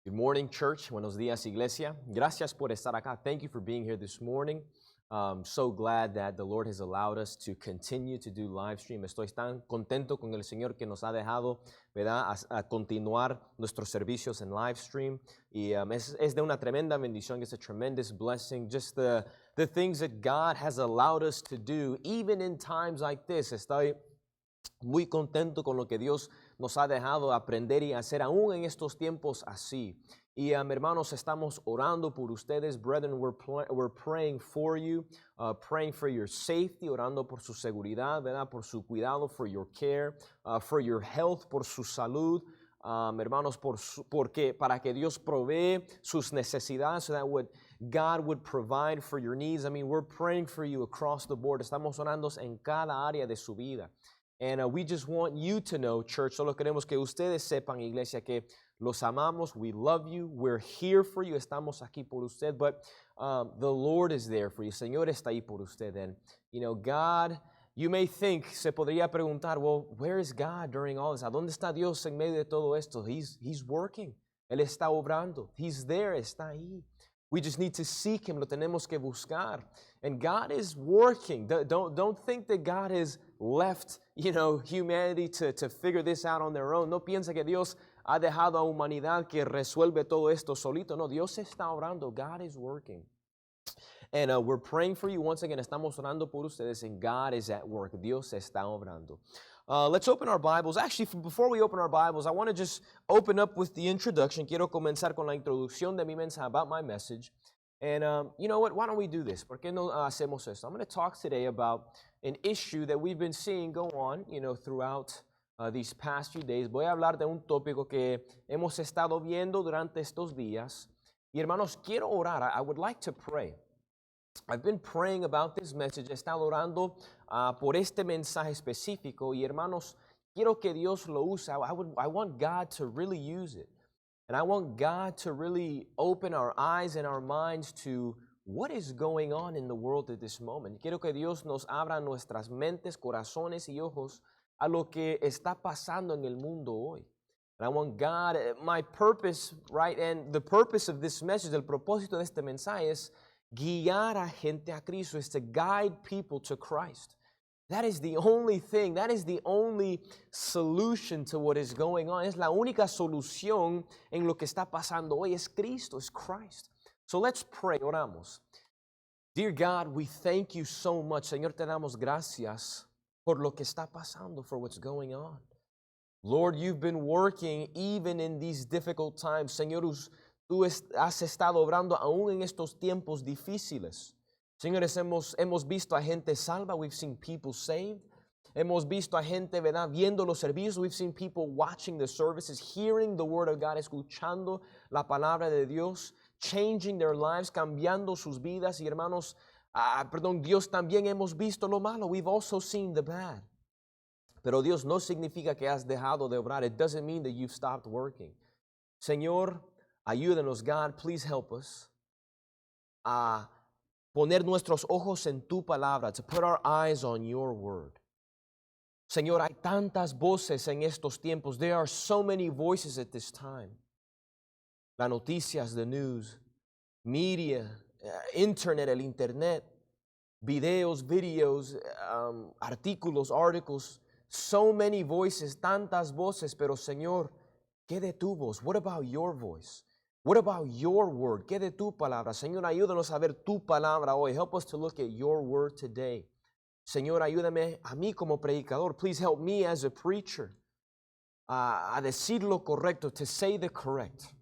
Good morning, church. Buenos días, iglesia. Gracias por estar acá. Thank you for being here this morning. So glad that the Lord has allowed us to continue to do live stream. Estoy tan contento con el Señor que nos ha dejado, ¿verdad?, a continuar nuestros servicios en live stream. Y es de una tremenda bendición. It's a tremendous blessing. Just the things that God has allowed us to do, even in times like this. Estoy muy contento con lo que Dios nos ha dejado aprender y hacer aún en estos tiempos así. Y hermanos, estamos orando por ustedes. Brethren, we're praying for you, praying for your safety, orando por su seguridad, ¿verdad? Por su cuidado, for your care, for your health, por su salud. Hermanos, para que Dios provee sus necesidades, so that God would provide for your needs. I mean, we're praying for you across the board. Estamos orando en cada área de su vida. And we just want you to know, church, solo queremos que ustedes sepan, iglesia, que los amamos, we love you, we're here for you, estamos aquí por usted, but the Lord is there for you. Señor está ahí por usted. And, you know, God, you may think, se podría preguntar, well, where is God during all this? ¿A dónde está Dios en medio de todo esto? He's working. Él está obrando. He's there, está ahí. We just need to seek Him. Lo tenemos que buscar. And God is working. Don't think that God has left, humanity to figure this out on their own. No piensa que Dios ha dejado a humanidad que resuelve todo esto solito. No, Dios está obrando. God is working. And we're praying for you. Once again, estamos orando por ustedes, and God is at work. Dios está obrando. Let's open our Bibles. Actually, before we open our Bibles, I want to just open up with the introduction. Quiero comenzar con la introducción de mi mensaje, about my message. And you know what? Why don't we do this? ¿Por qué no hacemos esto? I'm going to talk today about an issue that we've been seeing go on, throughout these past few days. Voy a hablar de un tópico que hemos estado viendo durante estos días. Y hermanos, quiero orar. I would like to pray. I've been praying about this message. He estado orando por este mensaje específico. Y hermanos, quiero que Dios lo use. I want God to really use it. And I want God to really open our eyes and our minds to what is going on in the world at this moment. Quiero que Dios nos abra nuestras mentes, corazones y ojos a lo que está pasando en el mundo hoy. And I want God, my purpose, right, and the purpose of this message, el propósito de este mensaje es guiar a gente a Cristo, is to guide people to Christ. That is the only thing, that is the only solution to what is going on. Es la única solución en lo que está pasando hoy. Es Cristo, es Christ. So let's pray, oramos. Dear God, we thank you so much. Señor, te damos gracias por lo que está pasando, for what's going on. Lord, you've been working even in these difficult times. Señor, tú has estado obrando aún en estos tiempos difíciles. Señores, hemos visto a gente salva. We've seen people saved. Hemos visto a gente, ¿verdad?, viendo los servicios. We've seen people watching the services, hearing the word of God, escuchando la palabra de Dios, changing their lives, cambiando sus vidas. Y hermanos, Dios, también hemos visto lo malo. We've also seen the bad. Pero Dios, no significa que has dejado de obrar. It doesn't mean that you've stopped working. Señor, ayúdanos, God, please help us a poner nuestros ojos en tu palabra, to put our eyes on your word. Señor, hay tantas voces en estos tiempos. There are so many voices at this time. Las noticias, the news, media, internet, el internet, videos, artículos, articles. So many voices, tantas voces, pero Señor, ¿qué de tu voz? What about your voice? What about your word? ¿Qué de tu palabra? Señor, ayúdanos a ver tu palabra hoy. Help us to look at your word today. Señor, ayúdame a mí como predicador. Please help me as a preacher a decir lo correcto, to say the correct.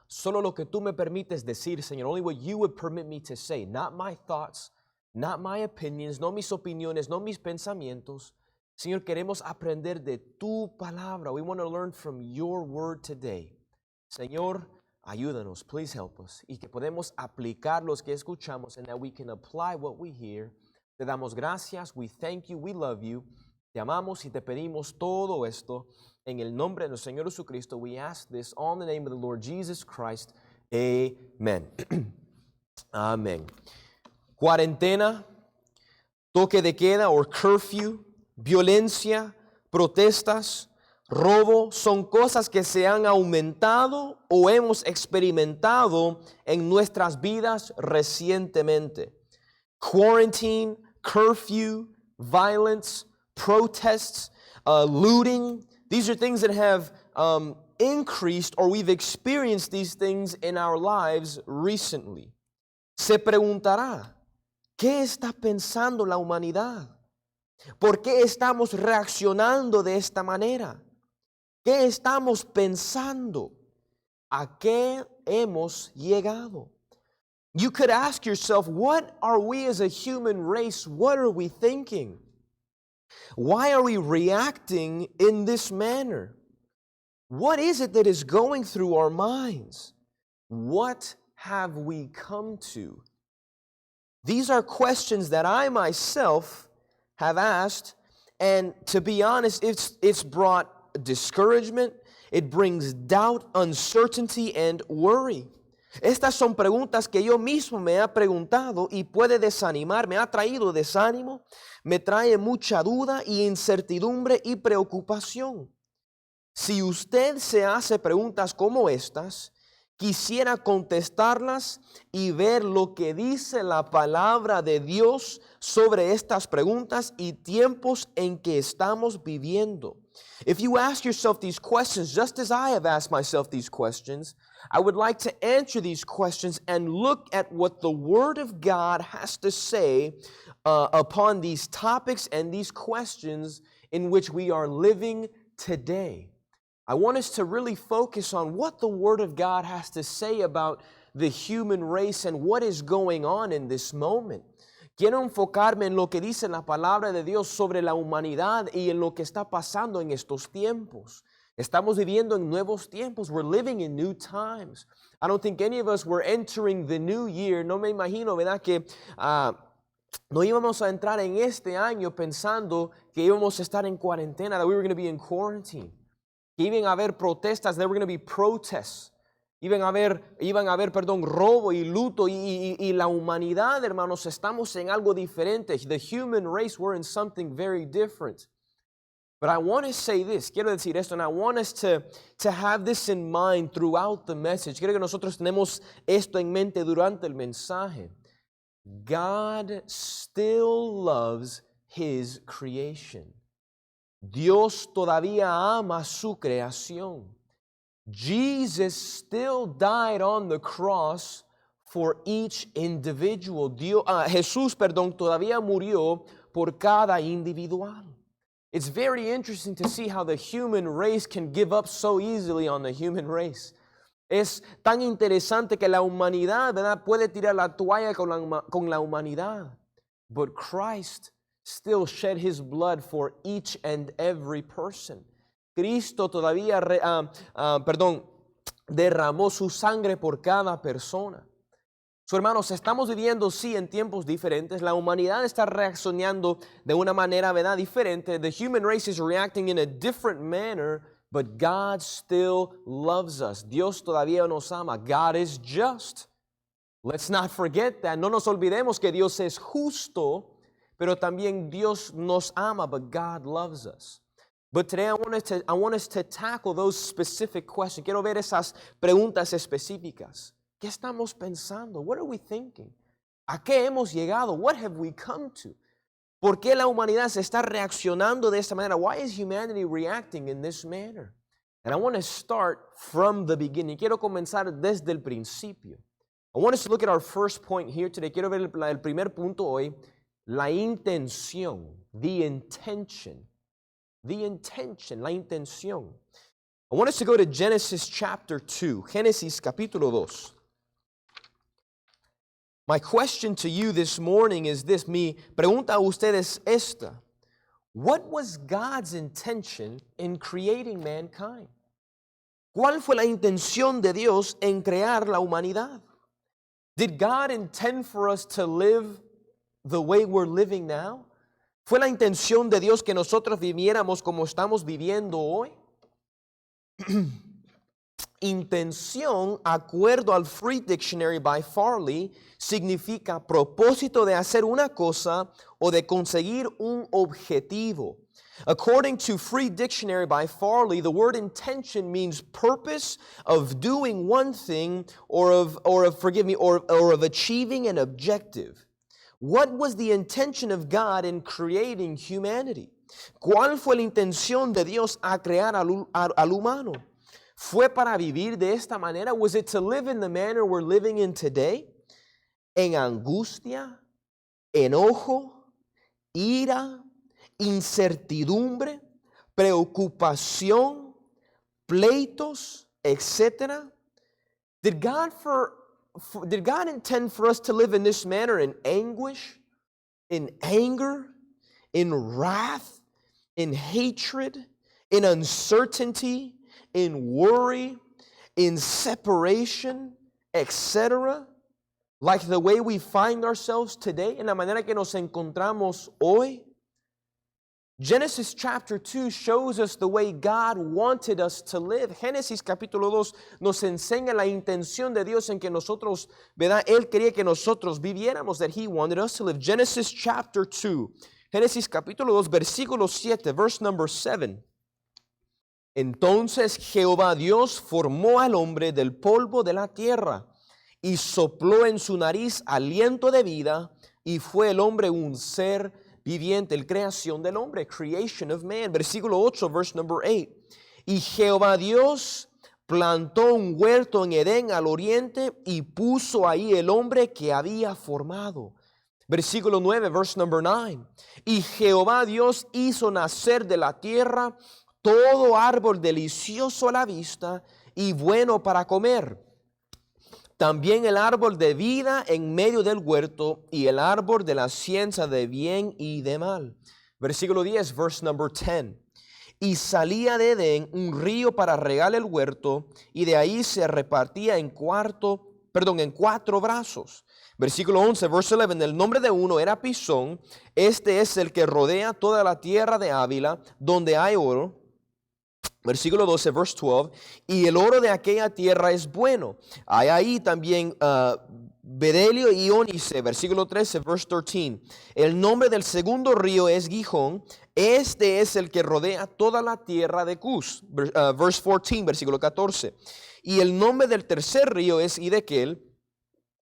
Solo lo que tú me permites decir, Señor. Only what you would permit me to say. Not my thoughts, not my opinions, no mis opiniones, no mis pensamientos. Señor, queremos aprender de tu palabra. We want to learn from your word today. Señor, ayúdanos, please help us. Y que podemos aplicar los que escuchamos, and that we can apply what we hear. Te damos gracias, we thank you, we love you. Te amamos y te pedimos todo esto en el nombre de nuestro Señor Jesucristo. We ask this all in the name of the Lord Jesus Christ. Amen. Amén. Cuarentena, toque de queda or curfew, violencia, protestas, robo son cosas que se han aumentado o hemos experimentado en nuestras vidas recientemente. Quarantine, curfew, violence, protests, looting. These are things that have increased, or we've experienced these things in our lives recently. Se preguntará, ¿qué está pensando la humanidad? ¿Por qué estamos reaccionando de esta manera? ¿Qué estamos pensando? ¿A qué hemos llegado? You could ask yourself, what are we as a human race? What are we thinking? Why are we reacting in this manner? What is it that is going through our minds? What have we come to? These are questions that I myself have asked, and to be honest, it's brought discouragement, it brings doubt, uncertainty, and worry. Estas son preguntas que yo mismo me he preguntado y puede desanimar, me ha traído desánimo, me trae mucha duda y incertidumbre y preocupación. Si usted se hace preguntas como estas, quisiera contestarlas y ver lo que dice la palabra de Dios sobre estas preguntas y tiempos en que estamos viviendo. If you ask yourself these questions, just as I have asked myself these questions, I would like to answer these questions and look at what the Word of God has to say upon these topics and these questions in which we are living today. I want us to really focus on what the Word of God has to say about the human race and what is going on in this moment. Quiero enfocarme en lo que dice la palabra de Dios sobre la humanidad y en lo que está pasando en estos tiempos. Estamos viviendo en nuevos tiempos. We're living in new times. I don't think any of us were entering the new year. No me imagino, ¿verdad?, que no íbamos a entrar en este año pensando que íbamos a estar en cuarentena, that we were going to be in quarantine. Que iban a haber protestas, there were going to be protests. Iban a haber, robo y luto y la humanidad, hermanos, estamos en algo diferente. The human race, we're in something very different. But I want to say this, quiero decir esto, and I want us to have this in mind throughout the message. Quiero que nosotros tenemos esto en mente durante el mensaje. God still loves His creation. Dios todavía ama su creación. Jesus still died on the cross for each individual. Jesús, todavía murió por cada individual. It's very interesting to see how the human race can give up so easily on the human race. Es tan interesante que la humanidad, ¿verdad?, puede tirar la toalla con la humanidad. But Christ still shed His blood for each and every person. Cristo todavía derramó su sangre por cada persona. So, hermanos, estamos viviendo, sí, en tiempos diferentes. La humanidad está reaccionando de una manera, ¿verdad?, diferente. The human race is reacting in a different manner, but God still loves us. Dios todavía nos ama. God is just. Let's not forget that. No nos olvidemos que Dios es justo, pero también Dios nos ama, but God loves us. But today I want us to tackle those specific questions. Quiero ver esas preguntas específicas. ¿Qué estamos pensando? What are we thinking? ¿A qué hemos llegado? What have we come to? ¿Por qué la humanidad se está reaccionando de esta manera? Why is humanity reacting in this manner? And I want to start from the beginning. Quiero comenzar desde el principio. I want us to look at our first point here today. Quiero ver el primer punto hoy. La intención. The intention. The intention. La intención. I want us to go to Genesis chapter 2. Génesis capítulo 2. My question to you this morning is this. Mi pregunta a ustedes esta. What was God's intention in creating mankind? ¿Cuál fue la intención de Dios en crear la humanidad? Did God intend for us to live the way we're living now? ¿Fue la intención de Dios que nosotros viviéramos como estamos viviendo hoy? Intención, acuerdo al Free Dictionary by Farley, significa propósito de hacer una cosa o de conseguir un objetivo. According to Free Dictionary by Farley, the word intention means purpose of doing one thing or of achieving an objective. What was the intention of God in creating humanity? ¿Cuál fue la intención de Dios a crear al humano? ¿Fue para vivir de esta manera? Was it to live in the manner we're living in today? En angustia, enojo, ira, incertidumbre, preocupación, pleitos, etc. Did God intend for us to live in this manner in anguish, in anger, in wrath, in hatred, in uncertainty, in worry, in separation, etc.? Like the way we find ourselves today, en la manera que nos encontramos hoy? Genesis chapter 2 shows us the way God wanted us to live. Génesis capítulo 2 nos enseña la intención de Dios en que nosotros, ¿verdad? Él quería que nosotros viviéramos, that He wanted us to live. Genesis chapter 2, Génesis capítulo 2, versículo 7, verse number 7. Entonces Jehová Dios formó al hombre del polvo de la tierra y sopló en su nariz aliento de vida, y fue el hombre un ser viviente, la creación del hombre, creation of man. Versículo 8, verse number 8. Y Jehová Dios plantó un huerto en Edén al oriente y puso ahí el hombre que había formado. Versículo 9, verse number 9. Y Jehová Dios hizo nacer de la tierra todo árbol delicioso a la vista y bueno para comer. También el árbol de vida en medio del huerto y el árbol de la ciencia de bien y de mal. Versículo 10, verse number 10. Y salía de Edén un río para regar el huerto, y de ahí se repartía en cuatro brazos. Versículo 11, verse 11. El nombre de uno era Pisón. Este es el que rodea toda la tierra de Ávila, donde hay oro. Versículo 12, verse 12, y el oro de aquella tierra es bueno. Hay ahí también bedelio y ónice. Versículo 13, verse 13. El nombre del segundo río es Gihón. Este es el que rodea toda la tierra de Cus. Verse 14, versículo 14. Y el nombre del tercer río es Hidekel.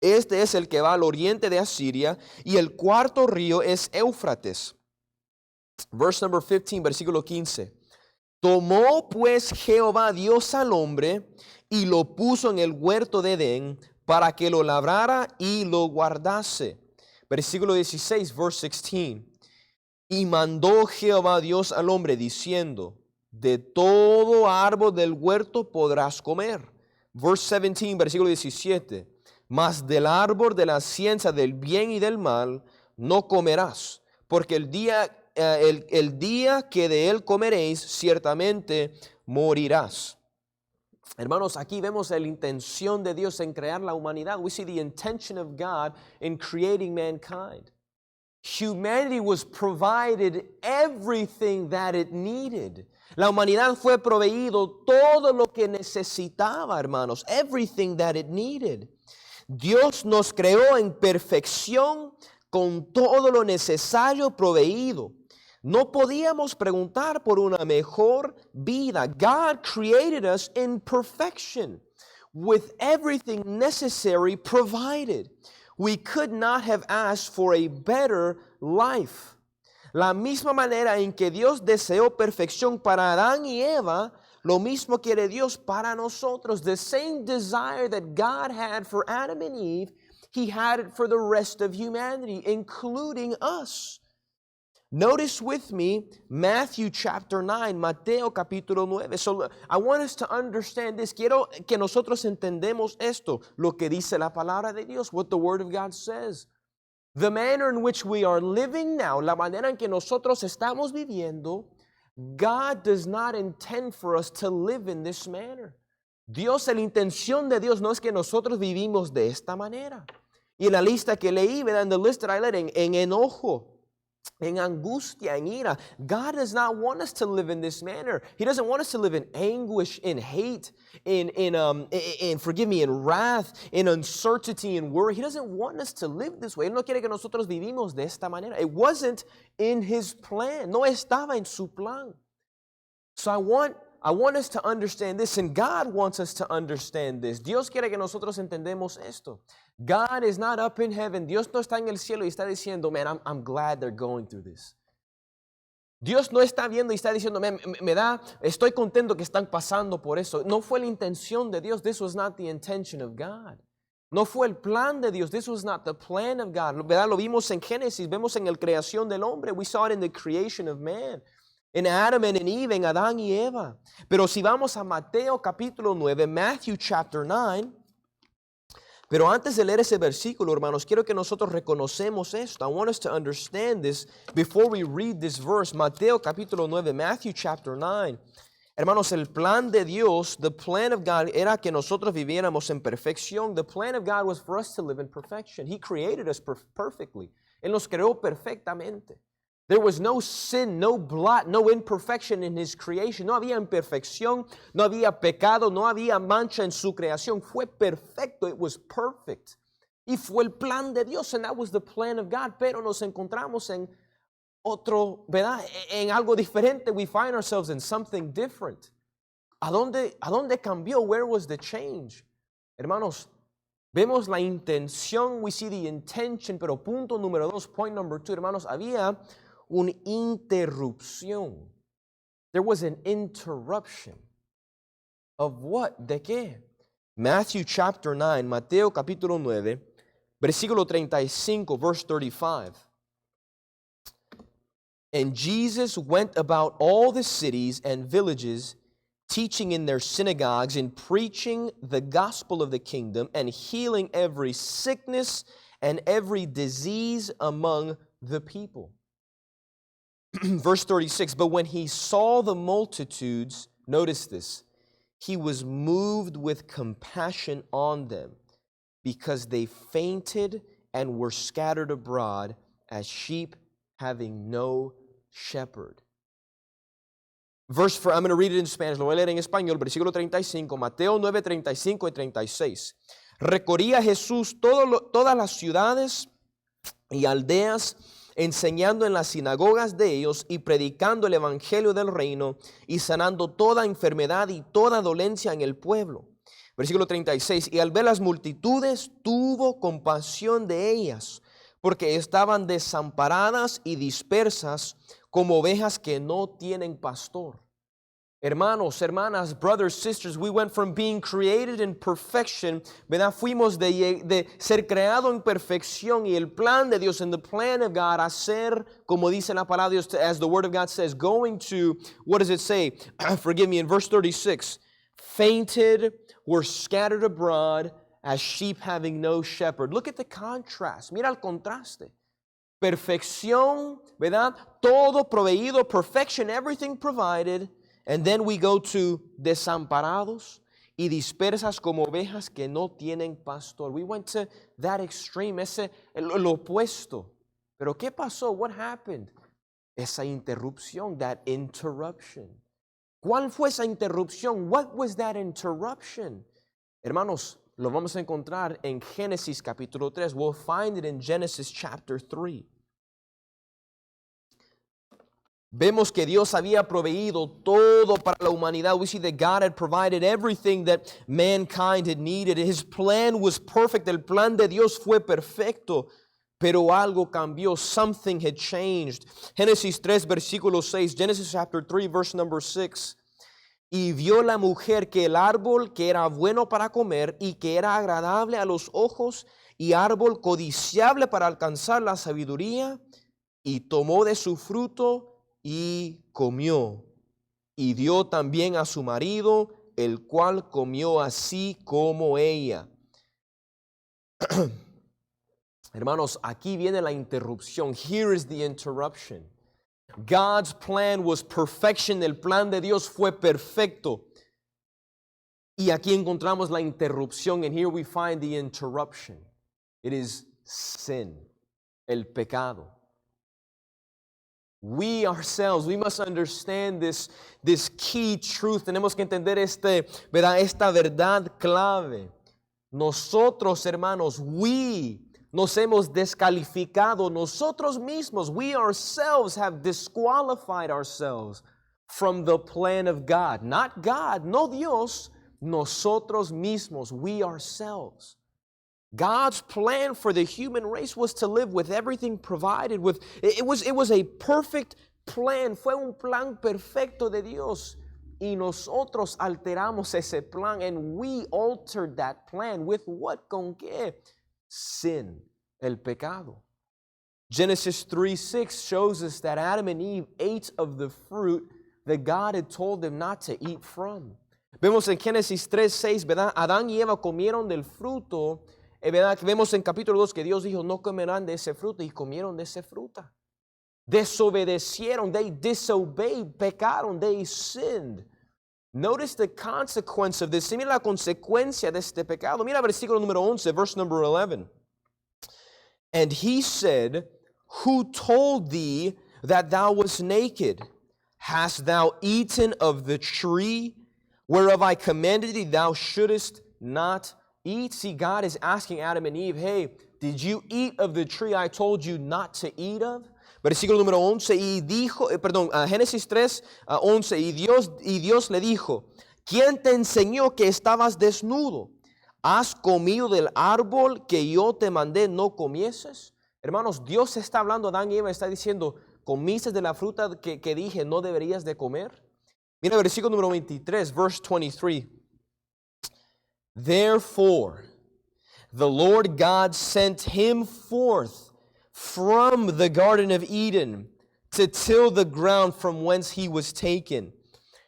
Este es el que va al oriente de Asiria. Y el cuarto río es Éufrates. Verse number 15, versículo 15. Tomó pues Jehová Dios al hombre y lo puso en el huerto de Edén para que lo labrara y lo guardase. Versículo 16, verse 16. Y mandó Jehová Dios al hombre diciendo, de todo árbol del huerto podrás comer. Verse 17, versículo 17. Mas del árbol de la ciencia del bien y del mal no comerás, porque el día que de él comeréis, ciertamente morirás. Hermanos, aquí vemos la intención de Dios en crear la humanidad. We see the intention of God in creating mankind. Humanity was provided everything that it needed. La humanidad fue proveído todo lo que necesitaba, hermanos. Everything that it needed. Dios nos creó en perfección con todo lo necesario proveído. No podíamos preguntar por una mejor vida. God created us in perfection, with everything necessary provided. We could not have asked for a better life. La misma manera en que Dios deseó perfección para Adán y Eva, lo mismo quiere Dios para nosotros. The same desire that God had for Adam and Eve, He had it for the rest of humanity, including us. Notice with me Matthew chapter 9, Mateo capítulo 9. So I want us to understand this. Quiero que nosotros entendemos esto, lo que dice la palabra de Dios, what the Word of God says. The manner in which we are living now, la manera en que nosotros estamos viviendo, God does not intend for us to live in this manner. Dios, la intención de Dios no es que nosotros vivimos de esta manera. Y en la lista que leí, ¿verdad? En the list that I read, en enojo, en angustia, en ira. God does not want us to live in this manner. He doesn't want us to live in anguish, in hate, in forgive me, in wrath, in uncertainty, in worry. He doesn't want us to live this way. Él no quiere que nosotros vivimos de esta manera. It wasn't in His plan. No estaba en su plan. So I want us to understand this, and God wants us to understand this. Dios quiere que nosotros entendemos esto. God is not up in heaven. Dios no está en el cielo y está diciendo, man, I'm glad they're going through this. Dios no está viendo y está diciendo, man, estoy contento que están pasando por eso. No fue la intención de Dios. This was not the intention of God. No fue el plan de Dios. This was not the plan of God. ¿Verdad? Lo vimos en Génesis, vemos en la creación del hombre. We saw it in the creation of man. En Adam and in Eve, en Adán y Eva. Pero si vamos a Mateo capítulo 9, Matthew chapter 9, pero antes de leer ese versículo, hermanos, quiero que nosotros reconocemos esto. I want us to understand this before we read this verse. Mateo capítulo 9, Matthew chapter 9. Hermanos, el plan de Dios, the plan of God, era que nosotros viviéramos en perfección. The plan of God was for us to live in perfection. He created us perfectly. Él nos creó perfectamente. There was no sin, no blot, no imperfection in His creation. No había imperfección, no había pecado, no había mancha en su creación. Fue perfecto. It was perfect. Y fue el plan de Dios, and that was the plan of God. Pero nos encontramos en otro, ¿verdad? En algo diferente. We find ourselves in something different. ¿A dónde cambió? Where was the change? Hermanos, vemos la intención, we see the intention, pero punto número 2, point number 2, hermanos, había una interrupción. There was an interruption. Of what? ¿De qué? Matthew chapter 9, Mateo capítulo 9, versículo 35, verse 35. And Jesus went about all the cities and villages, teaching in their synagogues and preaching the gospel of the kingdom and healing every sickness and every disease among the people. Verse 36, but when He saw the multitudes, notice this, He was moved with compassion on them because they fainted and were scattered abroad as sheep having no shepherd. I'm going to read it in Spanish, lo voy a leer en español, versículo 35, Mateo 9, 35 y 36. Recorría Jesús todas las ciudades y aldeas, enseñando en las sinagogas de ellos y predicando el evangelio del reino y sanando toda enfermedad y toda dolencia en el pueblo. Versículo 36, y al ver las multitudes tuvo compasión de ellas, porque estaban desamparadas y dispersas como ovejas que no tienen pastor. Hermanos, hermanas, brothers, sisters, we went from being created in perfection, ¿verdad? Fuimos de ser creado en perfección y el plan de Dios, and the plan of God, a ser, como dice la palabra de Dios, as the word of God says, going to, what does it say? Forgive me, in verse 36, fainted, were scattered abroad as sheep having no shepherd. Look at the contrast. Mira el contraste. Perfección, ¿verdad? Todo proveído, perfection, everything provided. And then we go to desamparados y dispersas como ovejas que no tienen pastor. We went to that extreme, lo opuesto. Pero ¿qué pasó? What happened? Esa interrupción, that interruption. ¿Cuál fue esa interrupción? What was that interruption? Hermanos, lo vamos a encontrar en Génesis capítulo 3. We'll find it in Genesis chapter 3. Vemos que Dios había proveído todo para la humanidad. We see that God had provided everything that mankind had needed. His plan was perfect. El plan de Dios fue perfecto. Pero algo cambió. Something had changed. Génesis 3, versículo 6. Genesis chapter 3, verse number 6. Y vio la mujer que el árbol que era bueno para comer y que era agradable a los ojos y árbol codiciable para alcanzar la sabiduría, y tomó de su fruto y comió, y dio también a su marido, el cual comió así como ella. Hermanos, aquí viene la interrupción. Here is the interruption. God's plan was perfection. El plan de Dios fue perfecto. Y aquí encontramos la interrupción. And here we find the interruption. It is sin, el pecado. We ourselves, we must understand this key truth. Tenemos que entender ¿verdad? Esta verdad clave. Nosotros, hermanos, nos hemos descalificado nosotros mismos. We ourselves have disqualified ourselves from the plan of God. Not God, no Dios, nosotros mismos, we ourselves. God's plan for the human race was to live with everything provided with. It was a perfect plan. Fue un plan perfecto de Dios. Y nosotros alteramos ese plan, and we altered that plan with what? ¿Con qué? Sin, el pecado. Genesis 3:6 shows us that Adam and Eve ate of the fruit that God had told them not to eat from. Vemos en Génesis 3:6, ¿verdad? Adán y Eva comieron del fruto, ¿verdad? Vemos en capítulo 2 que Dios dijo, no comerán de ese fruto, y comieron de esa fruta. Desobedecieron, they disobeyed, pecaron, they sinned. Notice the consequence of this. Mira la consecuencia de este pecado. Mira versículo número 11, verse number 11. And he said, who told thee that thou wast naked? Hast thou eaten of the tree whereof I commanded thee thou shouldest not eat? See, God is asking Adam and Eve, hey, did you eat of the tree I told you not to eat of? Versículo número 11, Génesis 3, 11, y Dios le dijo, ¿quién te enseñó que estabas desnudo? ¿Has comido del árbol que yo te mandé no comieses? Hermanos, Dios está hablando a Adán y Eva, está diciendo, ¿comiste de la fruta que dije no deberías de comer? Mira versículo número 23, verse 23. Therefore, the Lord God sent him forth from the Garden of Eden to till the ground from whence he was taken.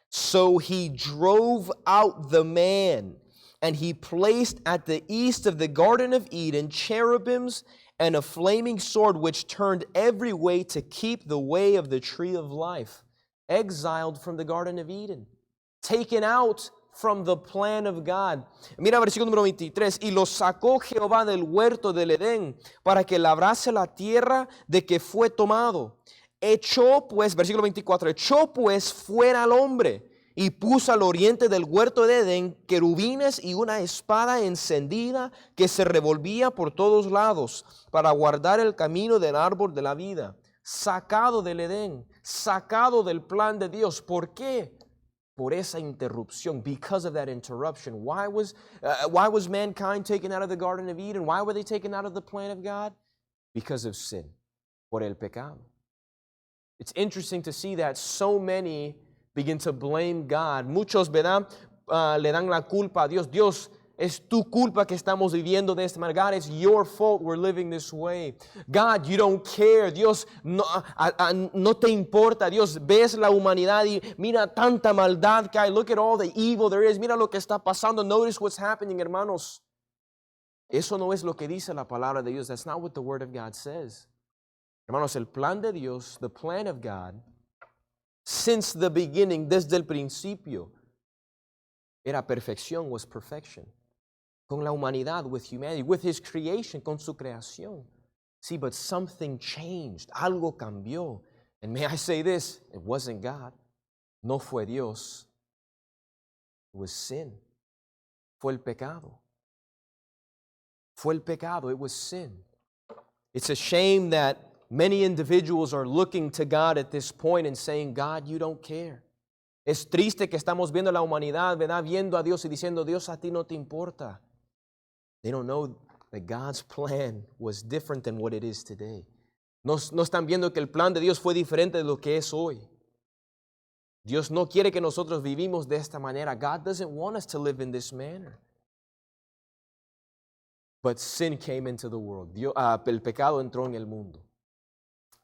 So he drove out the man, and he placed at the east of the Garden of Eden cherubims and a flaming sword which turned every way to keep the way of the tree of life. Exiled from the Garden of Eden. Taken out from the plan of God. Mira versículo número 23. Y los sacó Jehová del huerto del Edén para que labrase la tierra de que fue tomado. Echó pues, versículo 24, echó pues fuera al hombre y puso al oriente del huerto de Edén querubines y una espada encendida que se revolvía por todos lados para guardar el camino del árbol de la vida. Sacado del Edén, sacado del plan de Dios. ¿Por qué? Por esa interrupción, because of that interruption. Why was mankind taken out of the Garden of Eden? Why were they taken out of the plan of God? Because of sin, por el pecado. It's interesting to see that so many begin to blame God. Muchos, ¿verdad? Le dan la culpa a Dios. Dios, es tu culpa que estamos viviendo de esta manera. God, it's your fault we're living this way. God, you don't care. Dios, no te importa. Dios, ves la humanidad y mira tanta maldad que hay. Look at all the evil there is. Mira lo que está pasando. Notice what's happening, hermanos. Eso no es lo que dice la palabra de Dios. That's not what the Word of God says. Hermanos, el plan de Dios, the plan of God, since the beginning, desde el principio, era perfección, was perfection. Con la humanidad, with humanity, with His creation, con su creación. See, but something changed. Algo cambió. And may I say this, it wasn't God. No fue Dios. It was sin. Fue el pecado. Fue el pecado. It was sin. It's a shame that many individuals are looking to God at this point and saying, God, you don't care. Es triste que estamos viendo la humanidad, ¿verdad? Viendo a Dios y diciendo, Dios, a ti no te importa. They don't know that God's plan was different than what it is today. No están viendo que el plan de Dios fue diferente de lo que es hoy. Dios no quiere que nosotros vivimos de esta manera. God doesn't want us to live in this manner. But sin came into the world. El pecado entró en el mundo.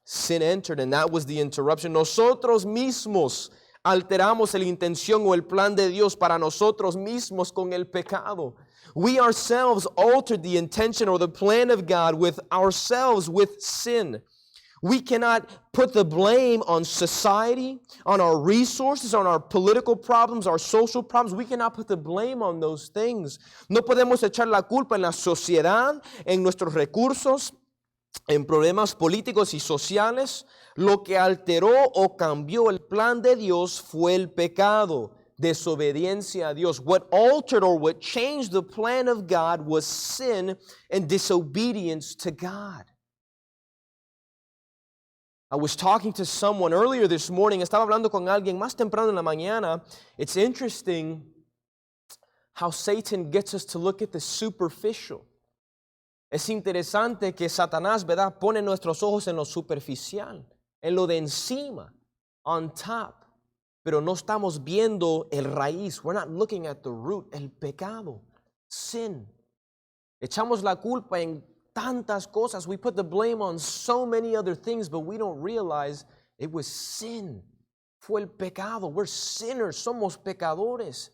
Sin entered, and that was the interruption. Nosotros mismos alteramos la intención o el plan de Dios para nosotros mismos con el pecado. We ourselves altered the intention or the plan of God with ourselves with sin. We cannot put the blame on society, on our resources, on our political problems, our social problems. We cannot put the blame on those things. No podemos echar la culpa en la sociedad, en nuestros recursos, en problemas políticos y sociales, lo que alteró o cambió el plan de Dios fue el pecado, desobediencia a Dios. What altered or what changed the plan of God was sin and disobedience to God. I was talking to someone earlier this morning. Estaba hablando con alguien más temprano en la mañana. It's interesting how Satan gets us to look at the superficial. Es interesante que Satanás, ¿verdad?, pone nuestros ojos en lo superficial, en lo de encima, on top. Pero no estamos viendo el raíz. We're not looking at the root, el pecado, sin. Echamos la culpa en tantas cosas. We put the blame on so many other things, but we don't realize it was sin. Fue el pecado. We're sinners. Somos pecadores.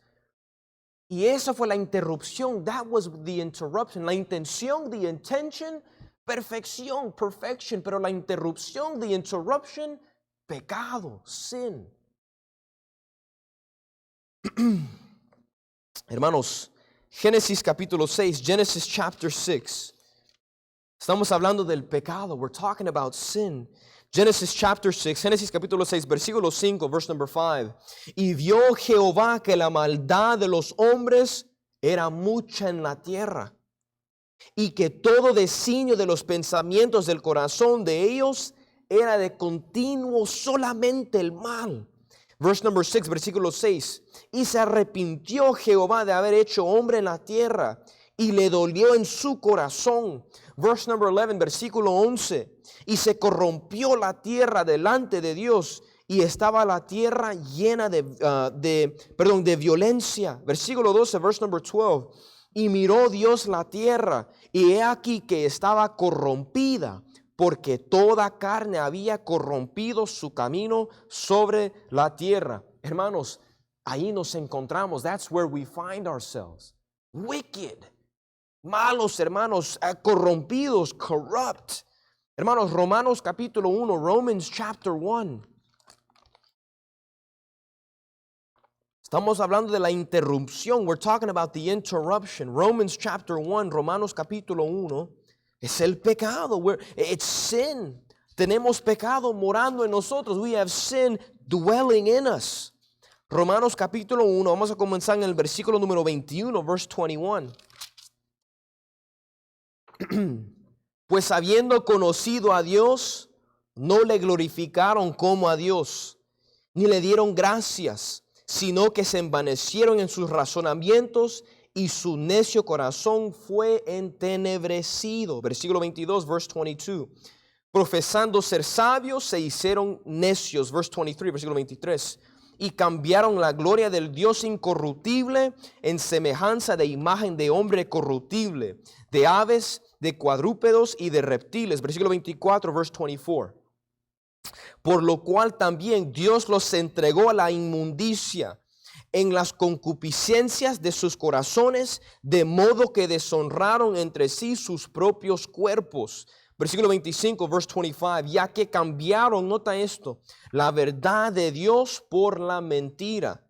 Y esa fue la interrupción. That was the interruption. La intención, the intention, perfección, perfection. Pero la interrupción, the interruption, pecado, sin. Hermanos, Génesis capítulo 6, Genesis chapter 6. Estamos hablando del pecado. We're talking about sin. Genesis chapter 6, Génesis capítulo 6, versículo 5, verse number 5. Y vio Jehová que la maldad de los hombres era mucha en la tierra, y que todo designio de los pensamientos del corazón de ellos era de continuo solamente el mal. Verse number 6, versículo 6. Y se arrepintió Jehová de haber hecho hombre en la tierra, y le dolió en su corazón. Verse number 11, versículo 11. Y se corrompió la tierra delante de Dios, y estaba la tierra llena de violencia. Versículo 12, verse number 12. Y miró Dios la tierra, y he aquí que estaba corrompida, porque toda carne había corrompido su camino sobre la tierra. Hermanos, ahí nos encontramos. That's where we find ourselves. Wicked. Malos, hermanos, corrompidos, corrupt. Hermanos, Romanos capítulo 1, Romans chapter 1. Estamos hablando de la interrupción. We're talking about the interruption. Romans chapter 1, Romanos capítulo 1. Es el pecado. It's sin. Tenemos pecado morando en nosotros. We have sin dwelling in us. Romanos capítulo 1. Vamos a comenzar en el versículo número 21, verse 21. Pues habiendo conocido a Dios, no le glorificaron como a Dios, ni le dieron gracias, sino que se envanecieron en sus razonamientos, y su necio corazón fue entenebrecido. Versículo 22, verse 22. Profesando ser sabios, se hicieron necios. Verse 23, versículo 23. Y cambiaron la gloria del Dios incorruptible en semejanza de imagen de hombre corruptible, de aves, de cuadrúpedos y de reptiles. Versículo 24, verse 24. Por lo cual también Dios los entregó a la inmundicia en las concupiscencias de sus corazones, de modo que deshonraron entre sí sus propios cuerpos. Versículo 25, verse 25, ya que cambiaron, nota esto, la verdad de Dios por la mentira,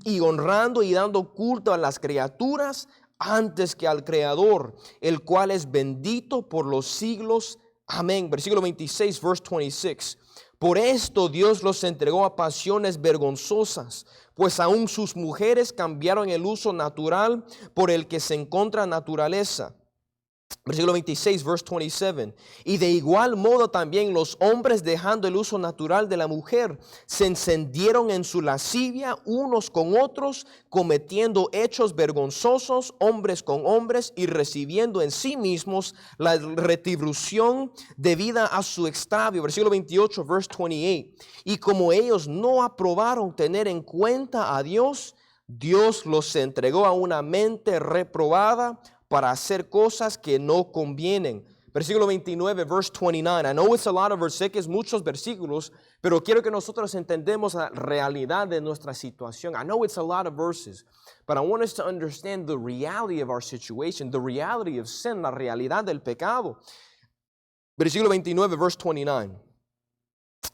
y honrando y dando culto a las criaturas antes que al Creador, el cual es bendito por los siglos. Amén. Versículo 26, verse 26. Por esto Dios los entregó a pasiones vergonzosas, pues aún sus mujeres cambiaron el uso natural por el que se encuentra naturaleza. Versículo 26, verse 27. Y de igual modo también los hombres, dejando el uso natural de la mujer, se encendieron en su lascivia unos con otros, cometiendo hechos vergonzosos hombres con hombres, y recibiendo en sí mismos la retribución debida a su extravío. Versículo 28, verse 28. Y como ellos no aprobaron tener en cuenta a Dios, Dios los entregó a una mente reprobada para hacer cosas que no convienen. Versículo 29, verse 29. I know it's a lot of verses, sé que es muchos versículos, pero quiero que nosotros entendamos la realidad de nuestra situación. I know it's a lot of verses, but I want us to understand the reality of our situation, the reality of sin, la realidad del pecado. Versículo 29, verse 29.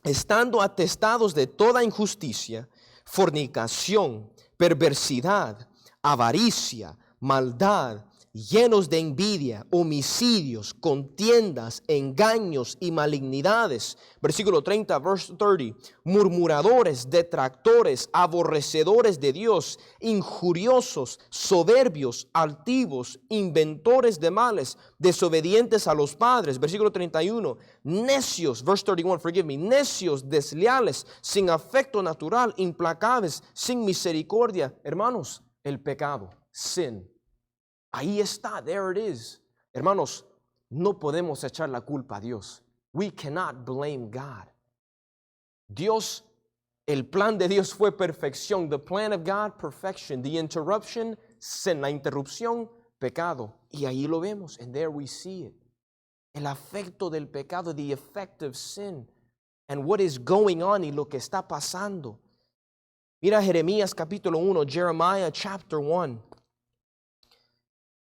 Estando atestados de toda injusticia, fornicación, perversidad, avaricia, maldad llenos de envidia, homicidios, contiendas, engaños y malignidades. Versículo 30, verse 30. Murmuradores, detractores, aborrecedores de Dios, injuriosos, soberbios, altivos, inventores de males, desobedientes a los padres. Versículo 31. Necios, verse 31, forgive me. Necios, desleales, sin afecto natural, implacables, sin misericordia. Hermanos, el pecado, sin. Ahí está, there it is. Hermanos, no podemos echar la culpa a Dios. We cannot blame God. Dios, el plan de Dios fue perfección. The plan of God, perfection. The interruption, sin. La interrupción, pecado. Y ahí lo vemos, and there we see it. El afecto del pecado, the effect of sin. And what is going on y lo que está pasando. Mira Jeremías capítulo 1, Jeremiah chapter 1.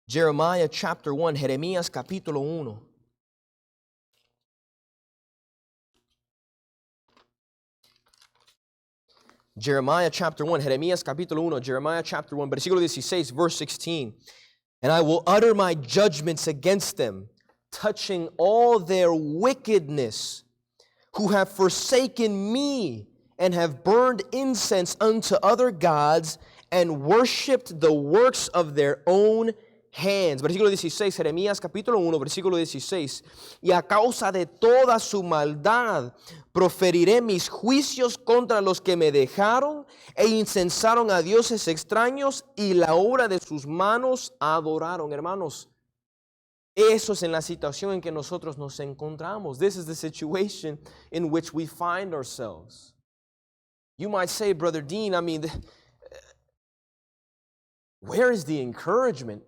Jeremiah chapter 1, Jeremías capítulo 1. Jeremiah chapter 1, Jeremías capítulo 1, Jeremiah chapter 1, versículo 16, verse 16. And I will utter my judgments against them, touching all their wickedness, who have forsaken me, and have burned incense unto other gods, and worshipped the works of their own hands. Versículo 16, Jeremías capítulo 1, versículo 16. Y a causa de toda su maldad, proferiré mis juicios contra los que me dejaron e incensaron a dioses extraños y la obra de sus manos adoraron. Hermanos, eso es en la situación en que nosotros nos encontramos. This is the situation in which we find ourselves. You might say, Brother Dean, I mean, where is the encouragement?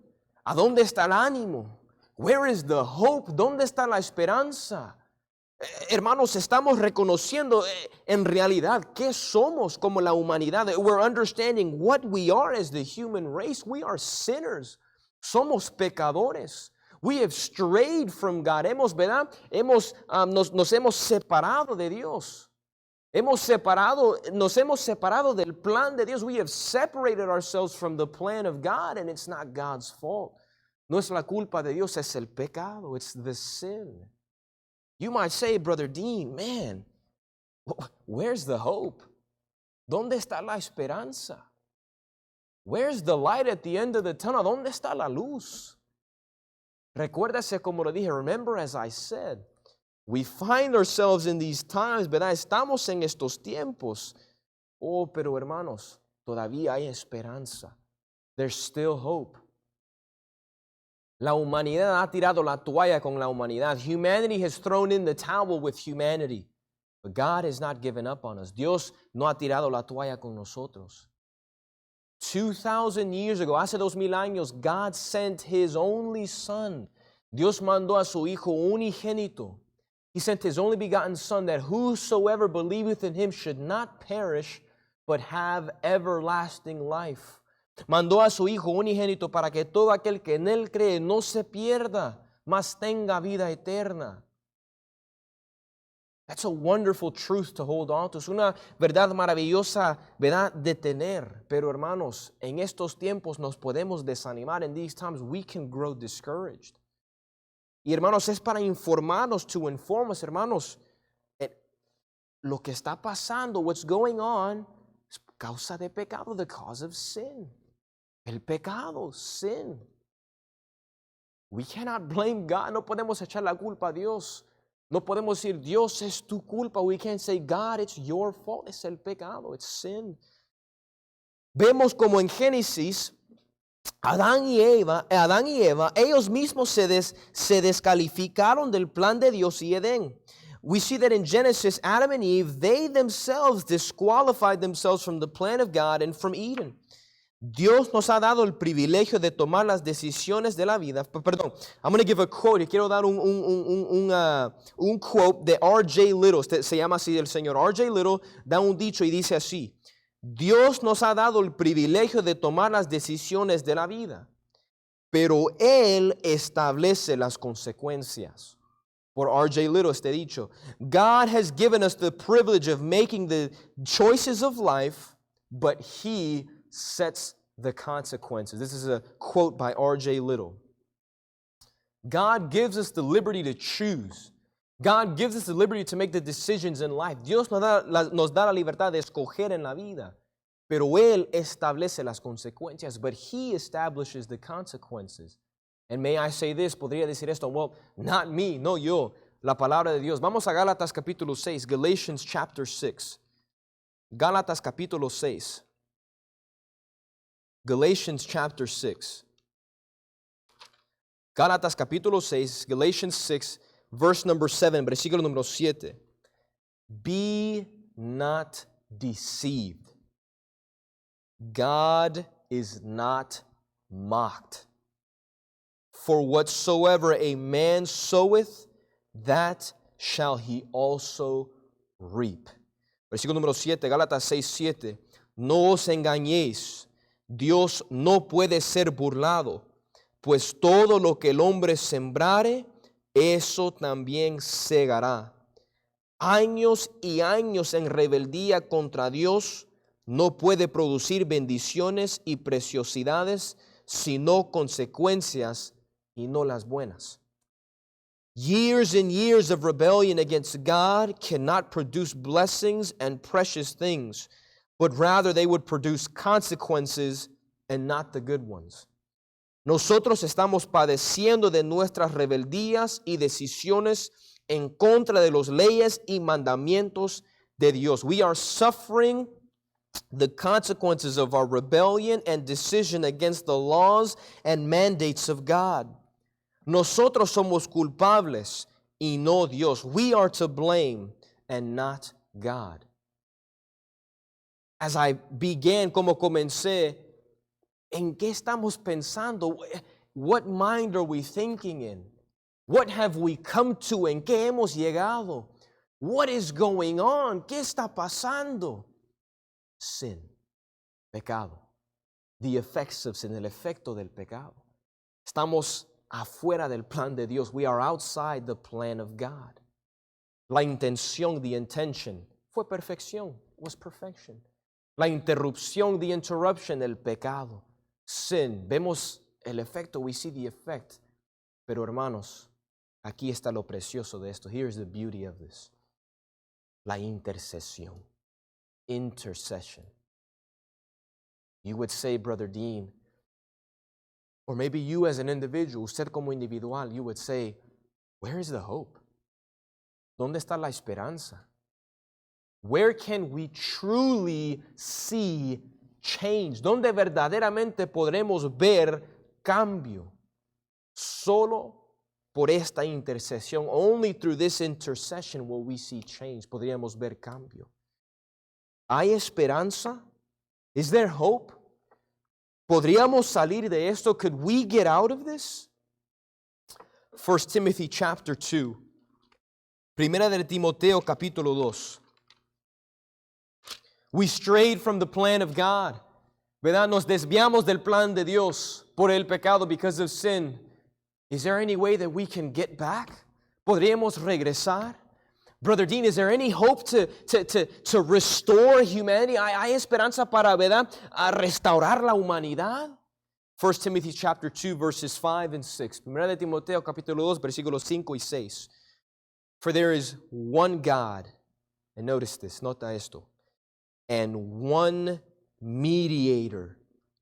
¿A dónde está el ánimo? Where is the hope? ¿Dónde está la esperanza? Hermanos, estamos reconociendo en realidad qué somos como la humanidad. We're understanding what we are as the human race. We are sinners. Somos pecadores. We have strayed from God. ¿Verdad? Nos hemos separado de Dios. Nos hemos separado del plan de Dios. We have separated ourselves from the plan of God, and it's not God's fault. No es la culpa de Dios, es el pecado. It's the sin. You might say, Brother Dean, man, where's the hope? ¿Dónde está la esperanza? Where's the light at the end of the tunnel? ¿Dónde está la luz? Recuérdase como lo dije. Remember, as I said, we find ourselves in these times, ¿verdad? Estamos en estos tiempos. Oh, pero hermanos, todavía hay esperanza. There's still hope. La humanidad ha tirado la toalla con la humanidad. Humanity has thrown in the towel with humanity. But God has not given up on us. Dios no ha tirado la toalla con nosotros. 2,000 years ago, hace 2,000 años, God sent His only Son. Dios mandó a su Hijo unigénito. He sent His only begotten Son, that whosoever believeth in Him should not perish, but have everlasting life. Mandó a su Hijo unigénito para que todo aquel que en Él cree no se pierda, mas tenga vida eterna. That's a wonderful truth to hold on to. Es una verdad maravillosa, verdad de tener. Pero hermanos, en estos tiempos nos podemos desanimar. In these times we can grow discouraged. Y hermanos, es para informarnos, to inform us, hermanos, lo que está pasando, what's going on, es causa de pecado, the cause of sin. El pecado, sin. We cannot blame God. No podemos echar la culpa a Dios. No podemos decir, Dios es tu culpa. We can't say, God, it's your fault. Es el pecado, it's sin. Vemos como en Génesis, Adán y Eva, ellos mismos se descalificaron del plan de Dios y Edén. We see that in Genesis, Adam and Eve, they themselves disqualified themselves from the plan of God and from Eden. Dios nos ha dado el privilegio de tomar las decisiones de la vida. Perdón, I'm going to give a quote. Y quiero dar un quote de R.J. Little. Se llama así el señor. R.J. Little da un dicho y dice así. Dios nos ha dado el privilegio de tomar las decisiones de la vida, pero Él establece las consecuencias. Por R.J. Little este dicho. God has given us the privilege of making the choices of life, but He sets the consequences. This is a quote by R.J. Little. God gives us the liberty to choose. God gives us the liberty to make the decisions in life. Dios nos da la libertad de escoger en la vida. Pero Él establece las consecuencias. But He establishes the consequences. And may I say this, podría decir esto, well, not me, no yo, la palabra de Dios. Vamos a Gálatas capítulo 6, Galatians chapter 6. Gálatas capítulo 6. Galatians chapter 6. Gálatas capítulo 6, Galatians 6, verse number 7, versículo número 7. Be not deceived. God is not mocked. For whatsoever a man soweth, that shall he also reap. Versículo número 7, Gálatas 6, 7. No os engañéis, Dios no puede ser burlado, pues todo lo que el hombre sembrare, eso también segará. Años y años en rebeldía contra Dios no puede producir bendiciones y preciosidades, sino consecuencias y no las buenas. Years and years of rebellion against God cannot produce blessings and precious things, but rather they would produce consequences and not the good ones. Nosotros estamos padeciendo de nuestras rebeldías y decisiones en contra de las leyes y mandamientos de Dios. We are suffering the consequences of our rebellion and decision against the laws and mandates of God. Nosotros somos culpables y no Dios. We are to blame and not God. As I began, como comencé, ¿en qué estamos pensando? What mind are we thinking in? What have we come to? ¿En qué hemos llegado? What is going on? ¿Qué está pasando? Sin, pecado. The effects of sin, el efecto del pecado. Estamos afuera del plan de Dios. We are outside the plan of God. La intención, the intention, fue perfección, was perfection. La interrupción, the interruption, el pecado. Sin, vemos el efecto, we see the effect. Pero hermanos, aquí está lo precioso de esto. Here's the beauty of this. La intercesión. Intercession. You would say, Brother Dean, or maybe you as an individual, usted como individual, you would say, where is the hope? ¿Dónde está la esperanza? Where can we truly see change? ¿Dónde verdaderamente podremos ver cambio? Solo por esta intercesión. Only through this intercession will we see change. Podríamos ver cambio. ¿Hay esperanza? Is there hope? ¿Podríamos salir de esto? Could we get out of this? 1 Timothy chapter 2. Primera de Timoteo capítulo 2. We strayed from the plan of God. ¿Verdad? Nos desviamos del plan de Dios por el pecado because of sin. Is there any way that we can get back? ¿Podríamos regresar? Brother Dean, is there any hope to restore humanity? ¿Hay esperanza para, verdad, a restaurar la humanidad? 1 Timothy chapter 2 verses 5 and 6. Primera de Timoteo capítulo 2 versículos 5 y 6. For there is one God, and notice this, nota esto, and one mediator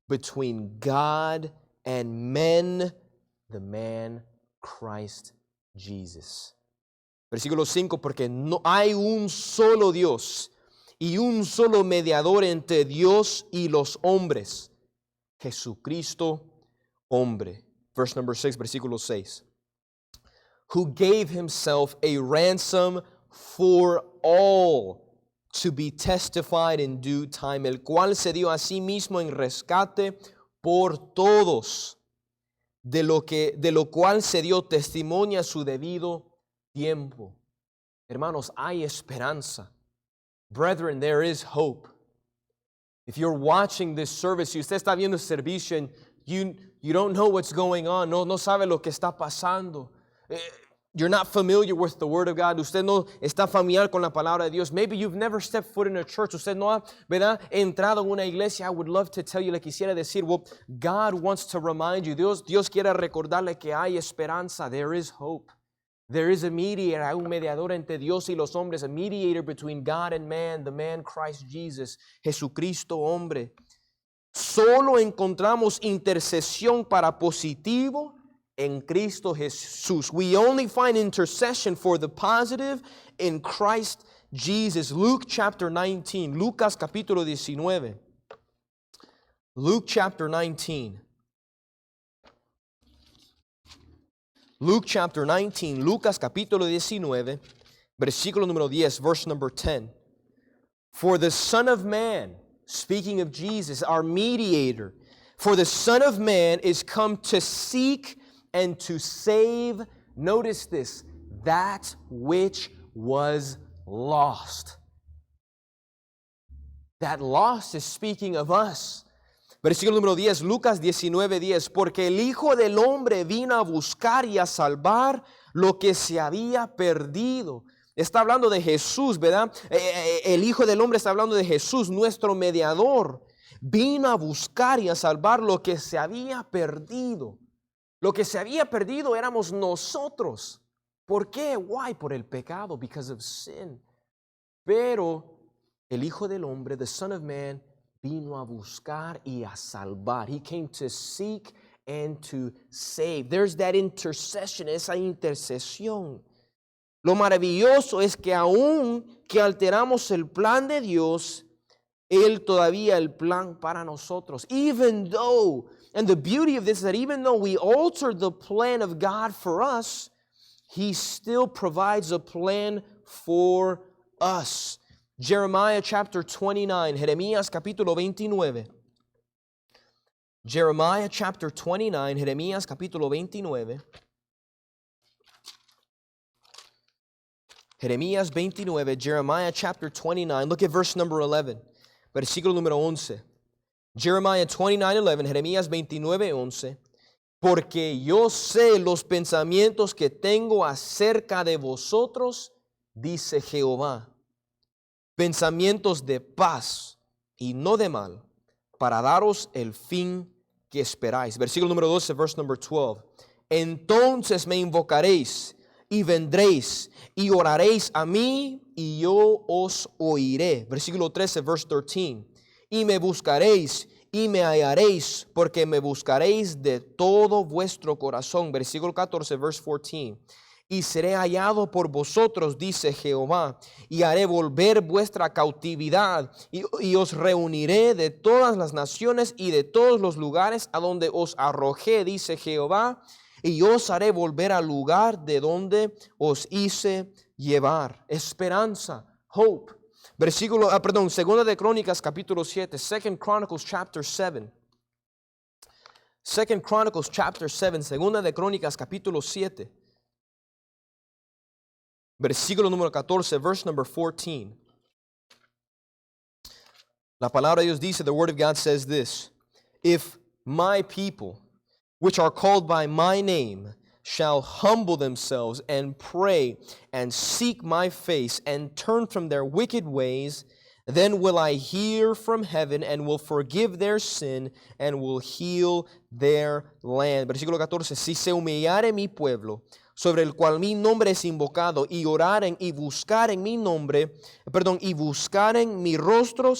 between God and men, the man Christ Jesus. Versículo 5, porque no hay un solo Dios y un solo mediador entre Dios y los hombres, Jesucristo, hombre. Verse number 6, versículo 6. Who gave himself a ransom for all to be testified in due time, el cual se dio a sí mismo en rescate por todos, de lo cual se dio testimonio a su debido tiempo. Hermanos, hay esperanza. Brethren, there is hope. If you're watching this service, si usted está viendo el servicio and you don't know what's going on, no sabe lo que está pasando. you're not familiar with the Word of God, usted no está familiar con la palabra de Dios, maybe you've never stepped foot in a church, usted no ha, ¿verdad?, entrado en una iglesia, I would love to tell you, le quisiera decir, well, God wants to remind you, Dios quiere recordarle que hay esperanza, there is hope. There is a mediator, hay un mediador entre Dios y los hombres, a mediator between God and man, the man Christ Jesus, Jesucristo hombre. Solo encontramos intercesión para positivo en Cristo Jesús. We only find intercession for the positive in Christ Jesus. Luke chapter 19, Lucas capítulo 19. Luke chapter 19. Luke chapter 19, Lucas capítulo 19, versículo número 10, verse number 10. For the Son of Man, speaking of Jesus, our mediator, for the Son of Man is come to seek and to save, notice this, that which was lost. That lost is speaking of us. Versículo número 10, Lucas 19:10, porque el Hijo del Hombre vino a buscar y a salvar lo que se había perdido. Está hablando de Jesús, ¿verdad? El Hijo del Hombre está hablando de Jesús, nuestro mediador. Vino a buscar y a salvar lo que se había perdido. Lo que se había perdido éramos nosotros. ¿Por qué? Why? Por el pecado, because of sin. Pero el Hijo del Hombre, the Son of Man, vino a buscar y a salvar. He came to seek and to save. There's that intercession, esa intercesión. Lo maravilloso es que aun que alteramos el plan de Dios, Él todavía el plan para nosotros. Even though, and the beauty of this is that even though we alter the plan of God for us, He still provides a plan for us. Jeremiah chapter 29, Jeremías capítulo 29. Jeremiah chapter 29, Jeremías capítulo 29. Jeremías 29, Jeremiah chapter 29. Look at verse number 11. Versículo número 11. Jeremiah 29:11, Jeremías 29:11. Porque yo sé los pensamientos que tengo acerca de vosotros, dice Jehová. Pensamientos de paz y no de mal, para daros el fin que esperáis. Versículo número 12, verse number 12. Entonces me invocaréis y vendréis y oraréis a mí y yo os oiré. Versículo 13, verse 13. Y me buscaréis y me hallaréis, porque me buscaréis de todo vuestro corazón. Versículo 14, verse 14. Y seré hallado por vosotros, dice Jehová, y haré volver vuestra cautividad, y os reuniré de todas las naciones y de todos los lugares a donde os arrojé, dice Jehová, y os haré volver al lugar de donde os hice llevar. Esperanza, hope. Versículo, segunda de Crónicas capítulo 7, 2 Chronicles chapter 7. 2 Chronicles chapter 7, segunda de Crónicas capítulo 7. Versículo número 14, verse number 14. La palabra de Dios dice, the word of God says this, if my people, which are called by my name, shall humble themselves and pray and seek my face and turn from their wicked ways, then will I hear from heaven and will forgive their sin and will heal their land. Versículo 14, si se humillare mi pueblo, sobre el cual mi nombre es invocado, y oraren y buscaren mi nombre, y buscaren mi rostro,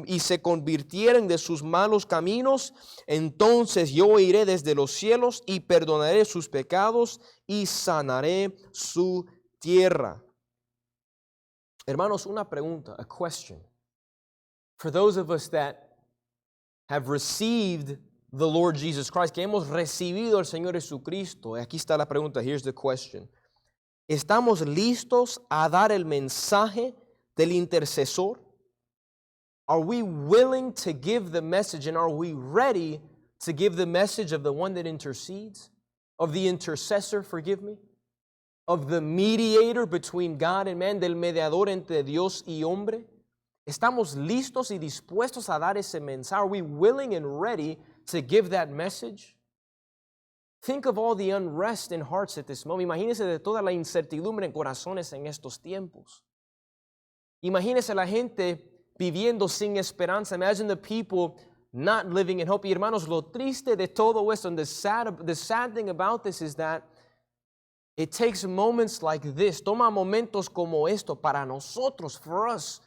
y se convirtieren de sus malos caminos, entonces yo oiré desde los cielos y perdonaré sus pecados y sanaré su tierra. Hermanos, una pregunta, a question. For those of us that have received the Lord Jesus Christ, que hemos recibido al Señor Jesucristo. Aquí está la pregunta, here's the question. ¿Estamos listos a dar el mensaje del intercesor? Are we willing to give the message, and are we ready to give the message of the one that intercedes? Of the intercessor, forgive me? Of the mediator between God and man, del mediador entre Dios y hombre? ¿Estamos listos y dispuestos a dar ese mensaje? Are we willing and ready to give that message? Think of all the unrest in hearts at this moment. Imagínese de toda la incertidumbre en corazones en estos tiempos. Imagínese la gente viviendo sin esperanza. Imagine the people not living in hope. Y hermanos, lo triste de todo esto, and the sad thing about this is that it takes moments like this. Toma momentos como esto para nosotros, for us,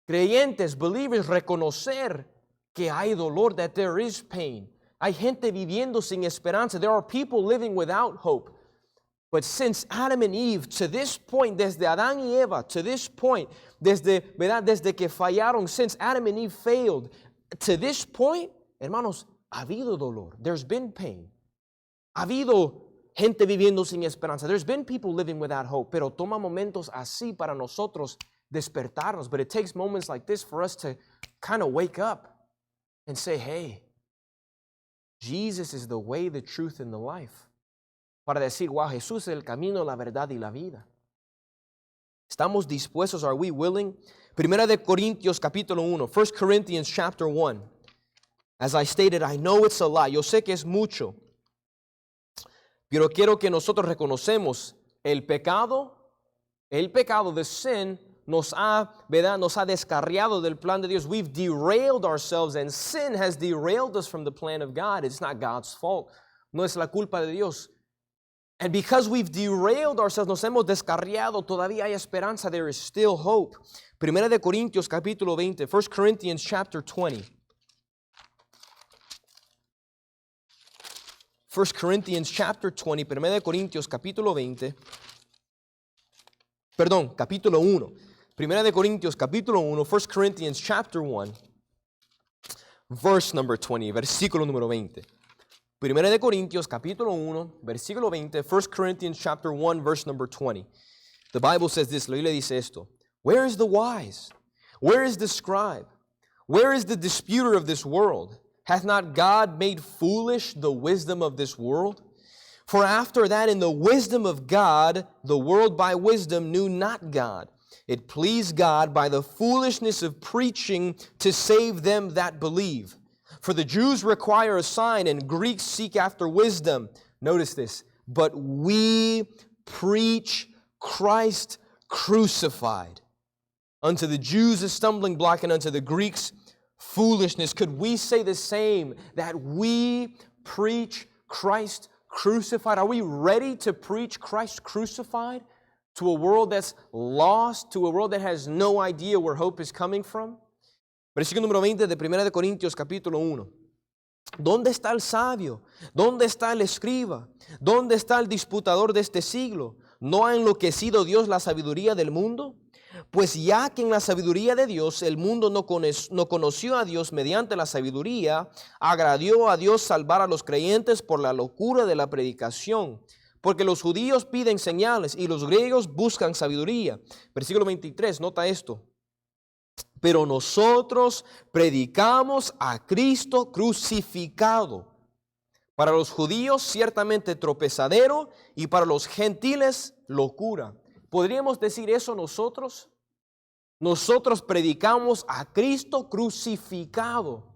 creyentes, believers, reconocer que hay dolor, that there is pain. Hay gente viviendo sin esperanza. There are people living without hope. But since Adam and Eve, to this point, desde Adán y Eva, to this point, desde que fallaron, since Adam and Eve failed, to this point, hermanos, ha habido dolor. There's been pain. Ha habido gente viviendo sin esperanza. There's been people living without hope. Pero toma momentos así para nosotros despertarnos. But it takes moments like this for us to kind of wake up and say, hey, Jesus is the way, the truth, and the life. Para decir, wow, Jesús es el camino, la verdad y la vida. ¿Estamos dispuestos? Are we willing? Primera de Corintios capítulo 1, 1 Corinthians chapter 1. As I stated, I know it's a lot. Yo sé que es mucho. Pero quiero que nosotros reconocemos el pecado, the sin, nos ha descarriado del plan de Dios. We've derailed ourselves, and sin has derailed us from the plan of God. It's not God's fault. No es la culpa de Dios. And because we've derailed ourselves, nos hemos descarriado, todavía hay esperanza. There is still hope. Primera de Corintios capítulo 20, 1 Corinthians chapter 20. 1 Corinthians chapter 20, Primera de Corintios capítulo 20. Perdón, capítulo 1. Primera de Corintios capítulo 1, 1 Corinthians chapter 1, verse number 20, versículo número 20. Primera de Corintios capítulo 1, versículo 20, 1 Corinthians chapter 1, verse number 20. The Bible says this, la Biblia dice esto. Where is the wise? Where is the scribe? Where is the disputer of this world? Hath not God made foolish the wisdom of this world? For after that in the wisdom of God, the world by wisdom knew not God. It pleased God by the foolishness of preaching to save them that believe. For the Jews require a sign, and Greeks seek after wisdom. Notice this. But we preach Christ crucified. Unto the Jews a stumbling block, and unto the Greeks foolishness. Could we say the same? That we preach Christ crucified? Are we ready to preach Christ crucified to a world that's lost, to a world that has no idea where hope is coming from? Versículo número 20 de 1 de Corintios capítulo 1. ¿Dónde está el sabio? ¿Dónde está el escriba? ¿Dónde está el disputador de este siglo? ¿No ha enloquecido Dios la sabiduría del mundo? Pues ya que en la sabiduría de Dios el mundo no conoció a Dios mediante la sabiduría, agradó a Dios salvar a los creyentes por la locura de la predicación. Porque los judíos piden señales y los griegos buscan sabiduría. Versículo 23, nota esto. Pero nosotros predicamos a Cristo crucificado. Para los judíos ciertamente tropezadero y para los gentiles locura. ¿Podríamos decir eso nosotros? Nosotros predicamos a Cristo crucificado.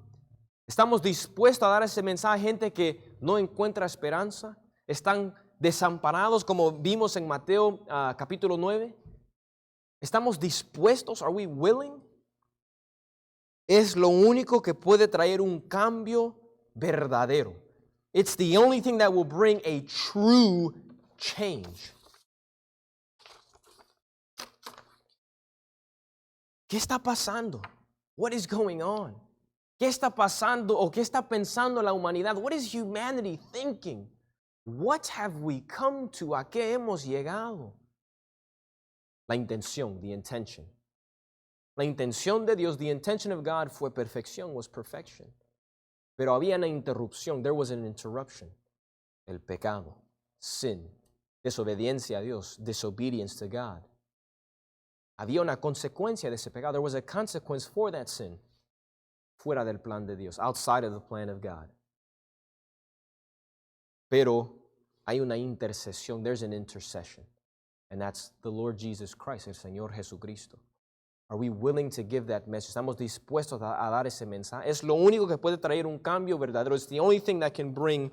¿Estamos dispuestos a dar ese mensaje a gente que no encuentra esperanza? ¿Están desamparados como vimos en Mateo capítulo 9? ¿Estamos dispuestos? ¿Are we willing? Es lo único que puede traer un cambio verdadero. It's the only thing that will bring a true change. ¿Qué está pasando? What is going on? ¿Qué está pasando o qué está pensando la humanidad? What is humanity thinking? What have we come to? ¿A qué hemos llegado? La intención, the intention. La intención de Dios, the intention of God fue perfección, was perfection. Pero había una interrupción, there was an interruption. El pecado, sin, desobediencia a Dios, disobedience to God. Había una consecuencia de ese pecado. There was a consequence for that sin. Fuera del plan de Dios, outside of the plan of God. Pero hay una intercesión, there's an intercession. And that's the Lord Jesus Christ, el Señor Jesucristo. Are we willing to give that message? ¿Estamos dispuestos a dar ese mensaje? Es lo único que puede traer un cambio verdadero. It's the only thing that can bring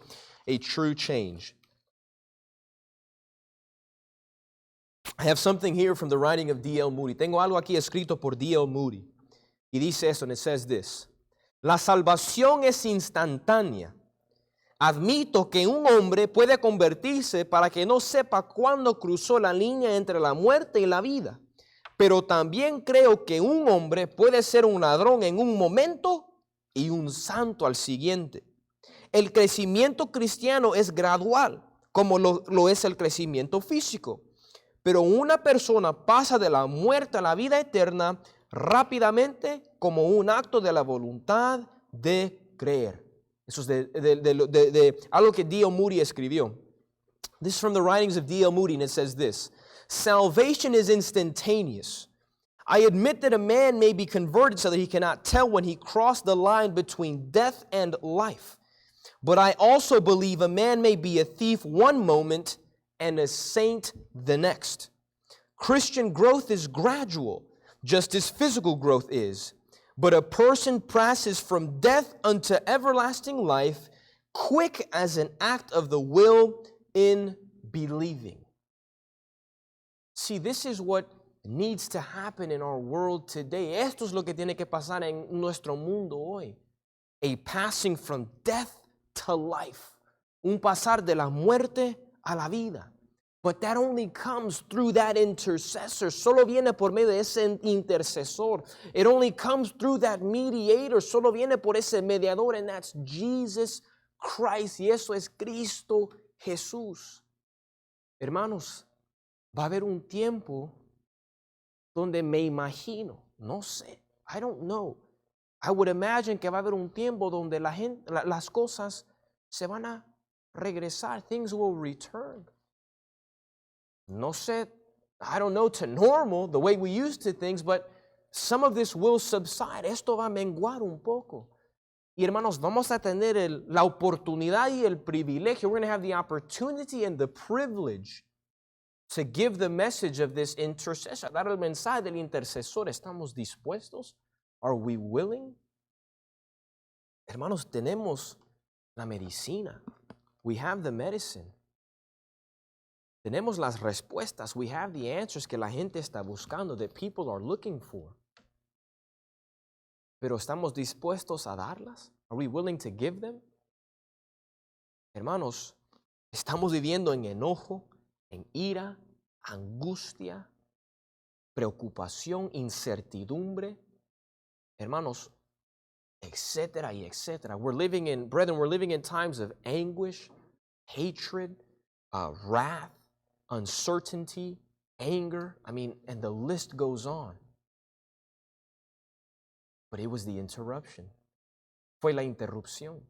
a true change. I have something here from the writing of D.L. Moody. Tengo algo aquí escrito por D.L. Moody. Y dice esto, and it says this. La salvación es instantánea. Admito que un hombre puede convertirse para que no sepa cuándo cruzó la línea entre la muerte y la vida. Pero también creo que un hombre puede ser un ladrón en un momento y un santo al siguiente. El crecimiento cristiano es gradual, como lo es el crecimiento físico. Pero una persona pasa de la muerte a la vida eterna rápidamente como un acto de la voluntad de creer. Eso es de algo que D.L. Moody escribió. This is from the writings of D.L. Moody, and it says this. Salvation is instantaneous. I admit that a man may be converted so that he cannot tell when he crossed the line between death and life. But I also believe a man may be a thief one moment and a saint the next. Christian growth is gradual, just as physical growth is. But a person passes from death unto everlasting life, quick as an act of the will in believing. See, this is what needs to happen in our world today. Esto es lo que tiene que pasar en nuestro mundo hoy. A passing from death to life. Un pasar de la muerte a la vida. But that only comes through that intercessor. Solo viene por medio de ese intercesor. It only comes through that mediator. Solo viene por ese mediador, and that's Jesus Christ. Y eso es Cristo Jesús. Hermanos, va a haber un tiempo donde me imagino, no sé, I don't know. I would imagine que va a haber un tiempo donde las cosas se van a regresar. Things will return. No sé, I don't know, to normal, the way we used to things, but some of this will subside. Esto va a menguar un poco. Y hermanos, vamos a tener la oportunidad y el privilegio. We're going to have the opportunity and the privilege to give the message of this intercessor. Dar el mensaje del intercesor. ¿Estamos dispuestos? Are we willing? Hermanos, tenemos la medicina. We have the medicine. Tenemos las respuestas. We have the answers que la gente está buscando, that people are looking for. Pero ¿estamos dispuestos a darlas? Are we willing to give them? Hermanos, estamos viviendo en enojo, en ira, angustia, preocupación, incertidumbre. Hermanos, etcétera y etcétera. We're living in times of anguish, hatred, wrath, uncertainty, anger. And the list goes on. But it was the interruption. Fue la interrupción.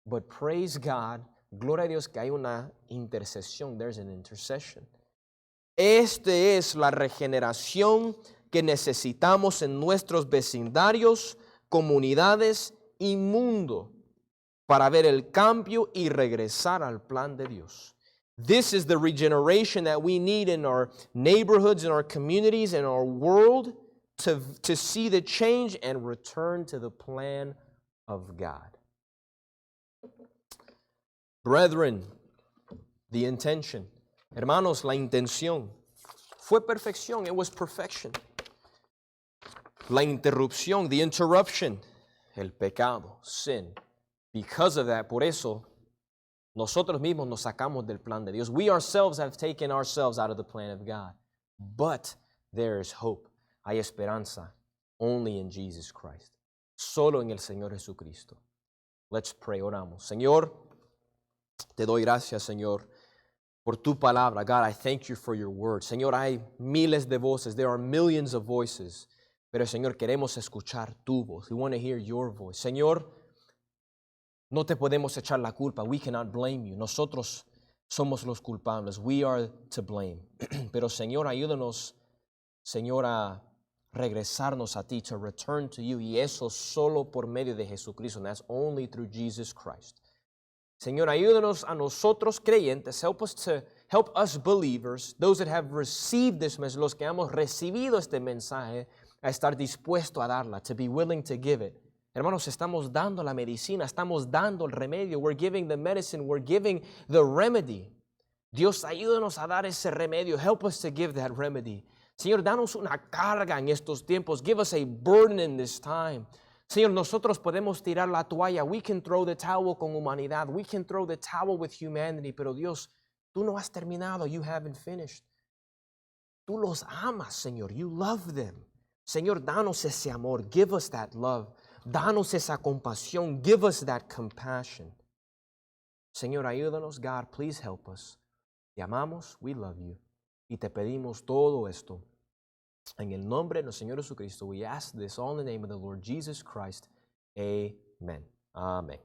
But praise God, gloria a Dios que hay una intercesión. There's an intercession. Esta es la regeneración que necesitamos en nuestros vecindarios, comunidades y mundo para ver el cambio y regresar al plan de Dios. This is the regeneration that we need in our neighborhoods, in our communities, in our world to see the change and return to the plan of God. Brethren, the intention. Hermanos, la intención. Fue perfección. It was perfection. La interrupción, the interruption. El pecado, sin. Because of that, por eso, nosotros mismos nos sacamos del plan de Dios. We ourselves have taken ourselves out of the plan of God. But there is hope. Hay esperanza only in Jesus Christ. Solo en el Señor Jesucristo. Let's pray, oramos. Señor, te doy gracias, Señor, por tu palabra. God, I thank you for your word. Señor, hay miles de voces. There are millions of voices. Pero, Señor, queremos escuchar tu voz. We want to hear your voice. Señor, no te podemos echar la culpa. We cannot blame you. Nosotros somos los culpables. We are to blame. Pero, Señor, ayúdanos, Señor, a regresarnos a ti, to return to you. Y eso solo por medio de Jesucristo. And that's only through Jesus Christ. Señor, ayúdanos a nosotros creyentes. Help us believers, those that have received this message, los que hemos recibido este mensaje, a estar dispuesto a darla, to be willing to give it. Hermanos, estamos dando la medicina, estamos dando el remedio. We're giving the medicine, we're giving the remedy. Dios, ayúdanos a dar ese remedio. Help us to give that remedy. Señor, danos una carga en estos tiempos. Give us a burden in this time. Señor, nosotros podemos tirar la toalla. We can throw the towel con humanidad. We can throw the towel with humanity. Pero Dios, tú no has terminado. You haven't finished. Tú los amas, Señor. You love them. Señor, danos ese amor. Give us that love. Danos esa compasión. Give us that compassion. Señor, ayúdanos. God, please help us. Te amamos. We love you. Y te pedimos todo esto. En el nombre de nuestro Señor Jesucristo, we ask this all in the name of the Lord Jesus Christ. Amen. Amen.